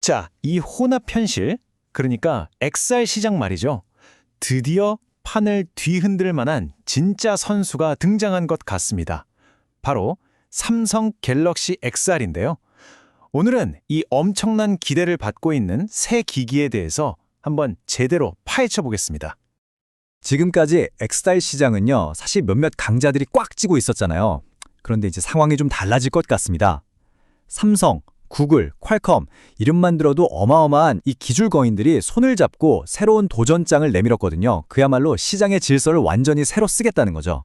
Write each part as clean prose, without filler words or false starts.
자, 이 혼합 현실, 그러니까 XR 시장 말이죠. 드디어 판을 뒤흔들 만한 진짜 선수가 등장한 것 같습니다. 바로 삼성 갤럭시 XR인데요. 오늘은 이 엄청난 기대를 받고 있는 새 기기에 대해서 한번 제대로 파헤쳐 보겠습니다. 지금까지 XR 시장은요, 사실 몇몇 강자들이 꽉 찌고 있었잖아요. 그런데 이제 상황이 좀 달라질 것 같습니다. 삼성, 구글, 퀄컴, 이름만 들어도 어마어마한 이 기술 거인들이 손을 잡고 새로운 도전장을 내밀었거든요. 그야말로 시장의 질서를 완전히 새로 쓰겠다는 거죠.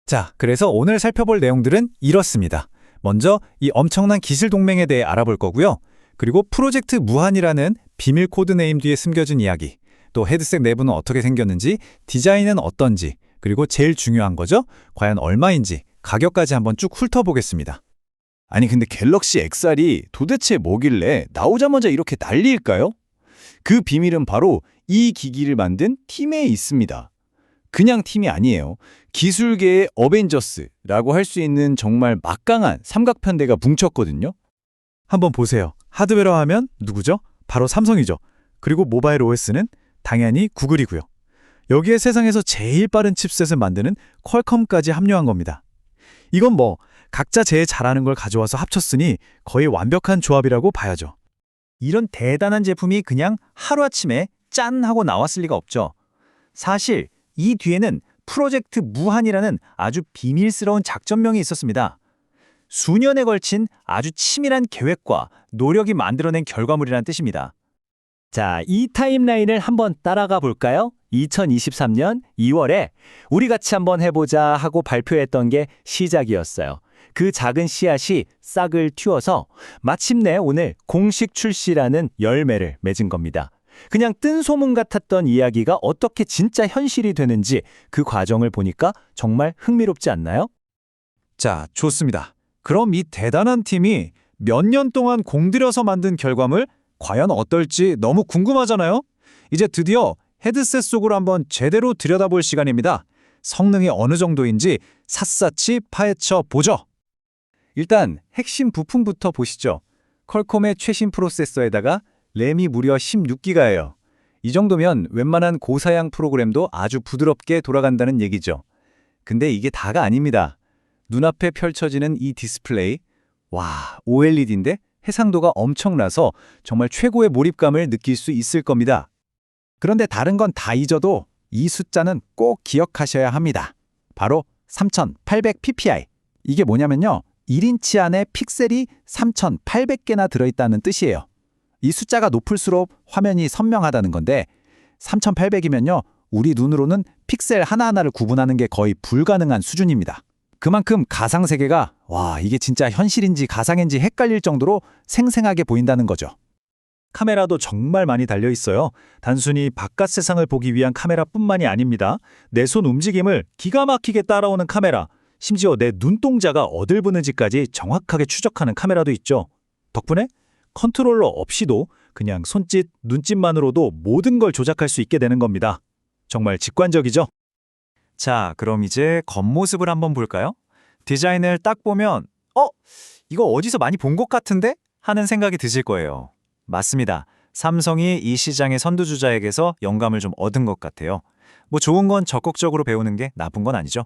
자, 그래서 오늘 살펴볼 내용들은 이렇습니다. 먼저 이 엄청난 기술 동맹에 대해 알아볼 거고요. 그리고 프로젝트 무한이라는 비밀 코드 네임 뒤에 숨겨진 이야기, 또 헤드셋 내부는 어떻게 생겼는지, 디자인은 어떤지, 그리고 제일 중요한 거죠. 과연 얼마인지, 가격까지 한번 쭉 훑어보겠습니다. 아니 근데 갤럭시 XR이 도대체 뭐길래 나오자마자 이렇게 난리일까요? 그 비밀은 바로 이 기기를 만든 팀에 있습니다. 그냥 팀이 아니에요. 기술계의 어벤져스라고 할 수 있는 정말 막강한 삼각편대가 뭉쳤거든요. 한번 보세요. 하드웨어 하면 누구죠? 바로 삼성이죠. 그리고 모바일 OS는 당연히 구글이고요. 여기에 세상에서 제일 빠른 칩셋을 만드는 퀄컴까지 합류한 겁니다. 이건 뭐 각자 제일 잘하는 걸 가져와서 합쳤으니 거의 완벽한 조합이라고 봐야죠. 이런 대단한 제품이 그냥 하루아침에 짠 하고 나왔을 리가 없죠. 사실 이 뒤에는 프로젝트 무한이라는 아주 비밀스러운 작전명이 있었습니다. 수년에 걸친 아주 치밀한 계획과 노력이 만들어낸 결과물이라는 뜻입니다. 자, 이 타임라인을 한번 따라가 볼까요? 2023년 2월에 우리 같이 한번 해보자 하고 발표했던 게 시작이었어요. 그 작은 씨앗이 싹을 틔워서 마침내 오늘 공식 출시라는 열매를 맺은 겁니다. 그냥 뜬 소문 같았던 이야기가 어떻게 진짜 현실이 되는지 그 과정을 보니까 정말 흥미롭지 않나요? 자, 좋습니다. 그럼 이 대단한 팀이 몇 년 동안 공들여서 만든 결과물 과연 어떨지 너무 궁금하잖아요? 이제 드디어 헤드셋 속으로 한번 제대로 들여다볼 시간입니다. 성능이 어느 정도인지 샅샅이 파헤쳐 보죠. 일단 핵심 부품부터 보시죠. 퀄컴의 최신 프로세서에다가 램이 무려 16기가예요. 이 정도면 웬만한 고사양 프로그램도 아주 부드럽게 돌아간다는 얘기죠. 근데 이게 다가 아닙니다. 눈앞에 펼쳐지는 이 디스플레이, 와, OLED인데 해상도가 엄청나서 정말 최고의 몰입감을 느낄 수 있을 겁니다. 그런데 다른 건 다 잊어도 이 숫자는 꼭 기억하셔야 합니다. 바로 3800ppi. 이게 뭐냐면요, 1인치 안에 픽셀이 3800개나 들어있다는 뜻이에요. 이 숫자가 높을수록 화면이 선명하다는 건데 3800이면요, 우리 눈으로는 픽셀 하나하나를 구분하는 게 거의 불가능한 수준입니다. 그만큼 가상세계가 이게 진짜 현실인지 가상인지 헷갈릴 정도로 생생하게 보인다는 거죠. 카메라도 정말 많이 달려 있어요. 단순히 바깥 세상을 보기 위한 카메라뿐만이 아닙니다. 내 손 움직임을 기가 막히게 따라오는 카메라, 심지어 내 눈동자가 어딜 보는지까지 정확하게 추적하는 카메라도 있죠. 덕분에 컨트롤러 없이도 그냥 손짓, 눈짓만으로도 모든 걸 조작할 수 있게 되는 겁니다. 정말 직관적이죠? 자, 그럼 이제 겉모습을 한번 볼까요? 디자인을 딱 보면 이거 어디서 많이 본 것 같은데? 하는 생각이 드실 거예요. 맞습니다. 삼성이 이 시장의 선두주자에게서 영감을 좀 얻은 것 같아요. 뭐 좋은 건 적극적으로 배우는 게 나쁜 건 아니죠.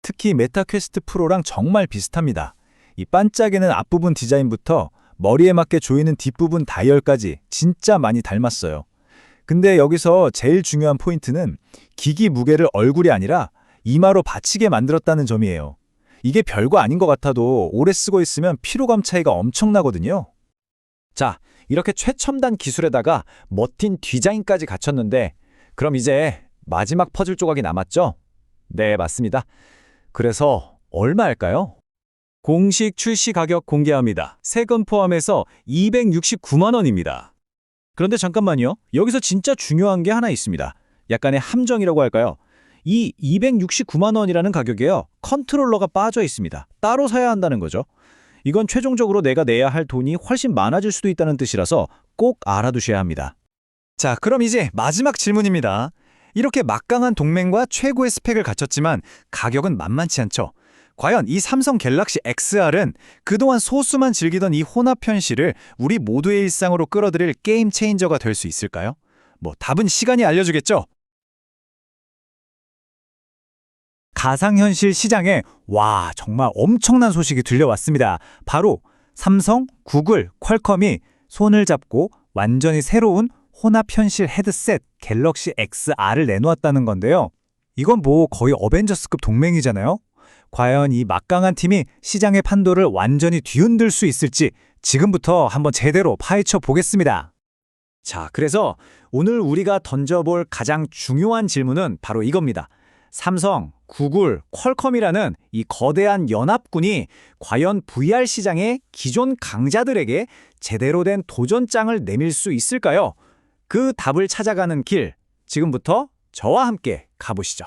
특히 메타 퀘스트 프로랑 정말 비슷합니다. 이 반짝이는 앞부분 디자인부터 머리에 맞게 조이는 뒷부분 다이얼까지 진짜 많이 닮았어요. 근데 여기서 제일 중요한 포인트는 기기 무게를 얼굴이 아니라 이마로 받치게 만들었다는 점이에요. 이게 별거 아닌 것 같아도 오래 쓰고 있으면 피로감 차이가 엄청나거든요. 자, 이렇게 최첨단 기술에다가 멋진 디자인까지 갖췄는데 그럼 이제 마지막 퍼즐 조각이 남았죠? 네, 맞습니다. 그래서 얼마일까요? 공식 출시 가격 공개합니다. 세금 포함해서 269만 원입니다. 그런데 잠깐만요. 여기서 진짜 중요한 게 하나 있습니다. 약간의 함정이라고 할까요? 이 269만 원이라는 가격에요, 컨트롤러가 빠져 있습니다. 따로 사야 한다는 거죠. 이건 최종적으로 내가 내야 할 돈이 훨씬 많아질 수도 있다는 뜻이라서 꼭 알아두셔야 합니다. 자, 그럼 이제 마지막 질문입니다. 이렇게 막강한 동맹과 최고의 스펙을 갖췄지만 가격은 만만치 않죠. 과연 이 삼성 갤럭시 XR은 그동안 소수만 즐기던 이 혼합 현실을 우리 모두의 일상으로 끌어들일 게임 체인저가 될 수 있을까요? 답은 시간이 알려주겠죠? 가상현실 시장에 정말 엄청난 소식이 들려왔습니다. 바로 삼성, 구글, 퀄컴이 손을 잡고 완전히 새로운 혼합현실 헤드셋 갤럭시 XR을 내놓았다는 건데요. 이건 거의 어벤져스급 동맹이잖아요. 과연 이 막강한 팀이 시장의 판도를 완전히 뒤흔들 수 있을지 지금부터 한번 제대로 파헤쳐 보겠습니다. 자, 그래서 오늘 우리가 던져볼 가장 중요한 질문은 바로 이겁니다. 삼성, 구글, 퀄컴이라는 이 거대한 연합군이 과연 VR 시장의 기존 강자들에게 제대로 된 도전장을 내밀 수 있을까요? 그 답을 찾아가는 길, 지금부터 저와 함께 가보시죠.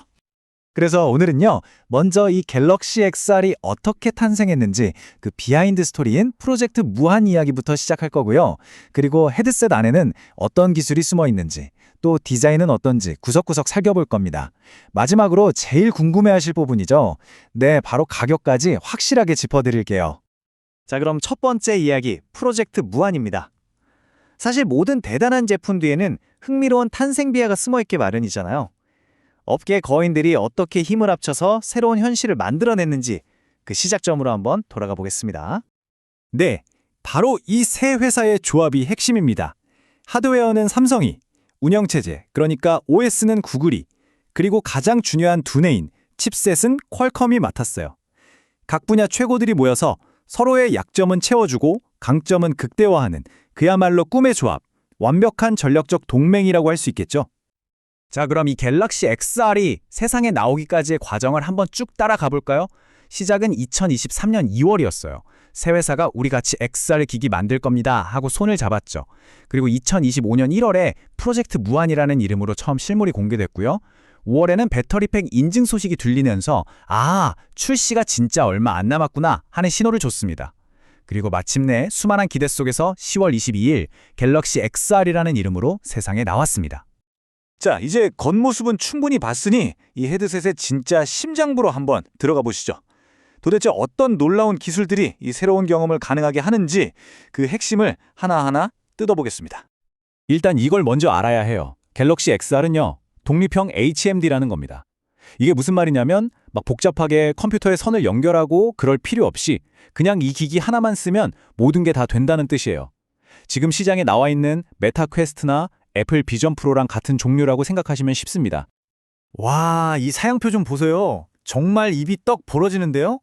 그래서 오늘은요, 먼저 이 갤럭시 XR이 어떻게 탄생했는지 그 비하인드 스토리인 프로젝트 무한 이야기부터 시작할 거고요. 그리고 헤드셋 안에는 어떤 기술이 숨어 있는지, 또 디자인은 어떤지 구석구석 살펴볼 겁니다. 마지막으로 제일 궁금해하실 부분이죠. 네, 바로 가격까지 확실하게 짚어드릴게요. 자, 그럼 첫 번째 이야기, 프로젝트 무한입니다. 사실 모든 대단한 제품 뒤에는 흥미로운 탄생 비화가 숨어있기 마련이잖아요. 업계 거인들이 어떻게 힘을 합쳐서 새로운 현실을 만들어냈는지 그 시작점으로 한번 돌아가 보겠습니다. 네, 바로 이 세 회사의 조합이 핵심입니다. 하드웨어는 삼성이, 운영체제, 그러니까 OS는 구글이, 그리고 가장 중요한 두뇌인 칩셋은 퀄컴이 맡았어요. 각 분야 최고들이 모여서 서로의 약점은 채워주고 강점은 극대화하는 그야말로 꿈의 조합, 완벽한 전력적 동맹이라고 할 수 있겠죠. 자, 그럼 이 갤럭시 XR이 세상에 나오기까지의 과정을 한번 쭉 따라가 볼까요? 시작은 2023년 2월이었어요. 새 회사가 우리 같이 XR 기기 만들 겁니다 하고 손을 잡았죠. 그리고 2025년 1월에 프로젝트 무한이라는 이름으로 처음 실물이 공개됐고요. 5월에는 배터리팩 인증 소식이 들리면서 출시가 진짜 얼마 안 남았구나 하는 신호를 줬습니다. 그리고 마침내 수많은 기대 속에서 10월 22일 갤럭시 XR이라는 이름으로 세상에 나왔습니다. 자, 이제 겉모습은 충분히 봤으니 이 헤드셋의 진짜 심장부로 한번 들어가 보시죠. 도대체 어떤 놀라운 기술들이 이 새로운 경험을 가능하게 하는지 그 핵심을 하나하나 뜯어보겠습니다. 일단 이걸 먼저 알아야 해요. 갤럭시 XR은요, 독립형 HMD라는 겁니다. 이게 무슨 말이냐면 복잡하게 컴퓨터에 선을 연결하고 그럴 필요 없이 그냥 이 기기 하나만 쓰면 모든 게 다 된다는 뜻이에요. 지금 시장에 나와 있는 메타 퀘스트나 애플 비전 프로랑 같은 종류라고 생각하시면 쉽습니다. 와, 이 사양표 좀 보세요. 정말 입이 떡 벌어지는데요?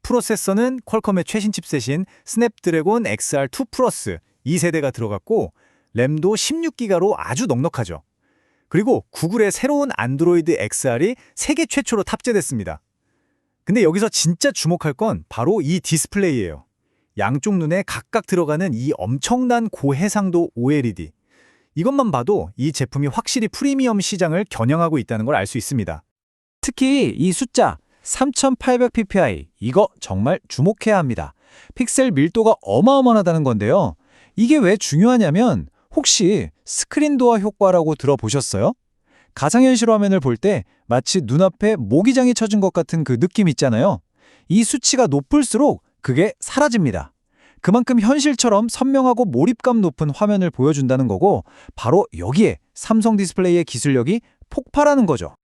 프로세서는 퀄컴의 최신 칩셋인 스냅드래곤 XR2 플러스 2세대가 들어갔고 램도 16기가로 아주 넉넉하죠. 그리고 구글의 새로운 안드로이드 XR이 세계 최초로 탑재됐습니다. 근데 여기서 진짜 주목할 건 바로 이 디스플레이예요. 양쪽 눈에 각각 들어가는 이 엄청난 고해상도 OLED. 이것만 봐도 이 제품이 확실히 프리미엄 시장을 겨냥하고 있다는 걸 알 수 있습니다. 특히 이 숫자 3800ppi, 이거 정말 주목해야 합니다. 픽셀 밀도가 어마어마하다는 건데요. 이게 왜 중요하냐면 혹시 스크린 도어 효과라고 들어보셨어요? 가상현실 화면을 볼 때 마치 눈앞에 모기장이 쳐진 것 같은 그 느낌 있잖아요. 이 수치가 높을수록 그게 사라집니다. 그만큼 현실처럼 선명하고 몰입감 높은 화면을 보여준다는 거고 바로 여기에 삼성 디스플레이의 기술력이 폭발하는 거죠.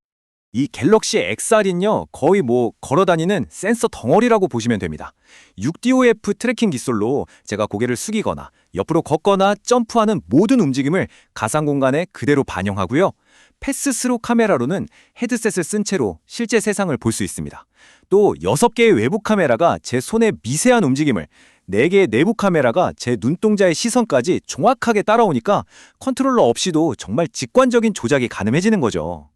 이 갤럭시 XR은요, 거의 걸어다니는 센서 덩어리라고 보시면 됩니다. 6DOF 트래킹 기술로 제가 고개를 숙이거나 옆으로 걷거나 점프하는 모든 움직임을 가상 공간에 그대로 반영하고요. 패스스루 카메라로는 헤드셋을 쓴 채로 실제 세상을 볼 수 있습니다. 또 6개의 외부 카메라가 제 손의 미세한 움직임을, 4개의 내부 카메라가 제 눈동자의 시선까지 정확하게 따라오니까 컨트롤러 없이도 정말 직관적인 조작이 가능해지는 거죠.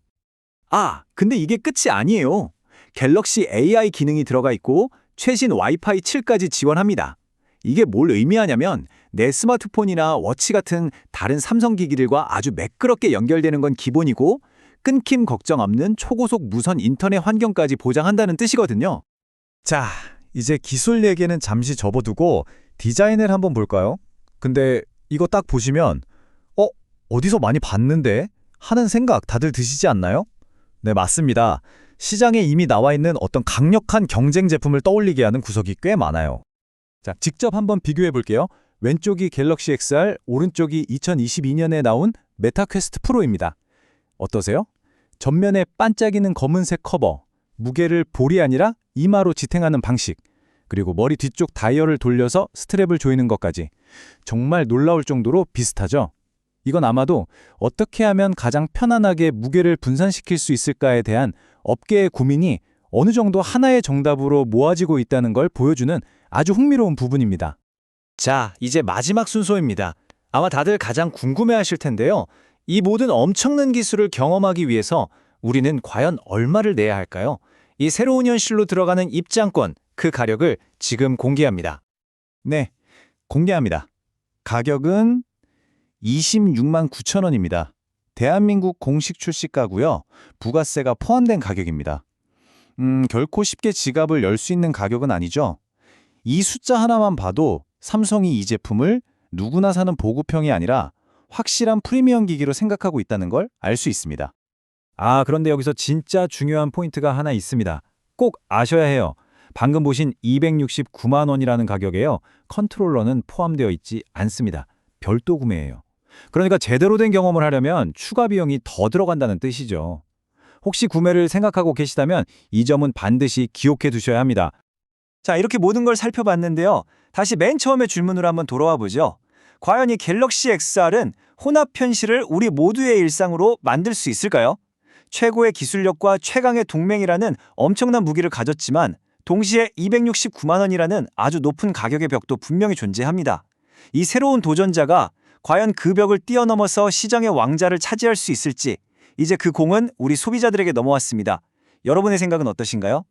근데 이게 끝이 아니에요. 갤럭시 AI 기능이 들어가 있고 최신 와이파이 7까지 지원합니다. 이게 뭘 의미하냐면 내 스마트폰이나 워치 같은 다른 삼성 기기들과 아주 매끄럽게 연결되는 건 기본이고 끊김 걱정 없는 초고속 무선 인터넷 환경까지 보장한다는 뜻이거든요. 자, 이제 기술 얘기는 잠시 접어두고 디자인을 한번 볼까요? 근데 이거 딱 보시면 어디서 많이 봤는데? 하는 생각 다들 드시지 않나요? 네, 맞습니다. 시장에 이미 나와 있는 어떤 강력한 경쟁 제품을 떠올리게 하는 구석이 꽤 많아요. 자, 직접 한번 비교해 볼게요. 왼쪽이 갤럭시 XR, 오른쪽이 2022년에 나온 메타 퀘스트 프로입니다. 어떠세요? 전면에 반짝이는 검은색 커버, 무게를 볼이 아니라 이마로 지탱하는 방식, 그리고 머리 뒤쪽 다이얼을 돌려서 스트랩을 조이는 것까지 정말 놀라울 정도로 비슷하죠? 이건 아마도 어떻게 하면 가장 편안하게 무게를 분산시킬 수 있을까에 대한 업계의 고민이 어느 정도 하나의 정답으로 모아지고 있다는 걸 보여주는 아주 흥미로운 부분입니다. 자, 이제 마지막 순서입니다. 아마 다들 가장 궁금해하실 텐데요. 이 모든 엄청난 기술을 경험하기 위해서 우리는 과연 얼마를 내야 할까요? 이 새로운 현실로 들어가는 입장권, 그 가격을 지금 공개합니다. 네, 공개합니다. 가격은 26만 9천 원입니다. 대한민국 공식 출시가고요. 부가세가 포함된 가격입니다. 결코 쉽게 지갑을 열 수 있는 가격은 아니죠. 이 숫자 하나만 봐도 삼성이 이 제품을 누구나 사는 보급형이 아니라 확실한 프리미엄 기기로 생각하고 있다는 걸 알 수 있습니다. 아, 그런데 여기서 진짜 중요한 포인트가 하나 있습니다. 꼭 아셔야 해요. 방금 보신 269만 원이라는 가격에요. 컨트롤러는 포함되어 있지 않습니다. 별도 구매예요. 그러니까 제대로 된 경험을 하려면 추가 비용이 더 들어간다는 뜻이죠. 혹시 구매를 생각하고 계시다면 이 점은 반드시 기억해 두셔야 합니다. 자, 이렇게 모든 걸 살펴봤는데요. 다시 맨 처음의 질문으로 한번 돌아와 보죠. 과연 이 갤럭시 XR은 혼합 현실을 우리 모두의 일상으로 만들 수 있을까요? 최고의 기술력과 최강의 동맹이라는 엄청난 무기를 가졌지만 동시에 269만 원이라는 아주 높은 가격의 벽도 분명히 존재합니다. 이 새로운 도전자가 과연 그 벽을 뛰어넘어서 시장의 왕자를 차지할 수 있을지, 이제 그 공은 우리 소비자들에게 넘어왔습니다. 여러분의 생각은 어떠신가요?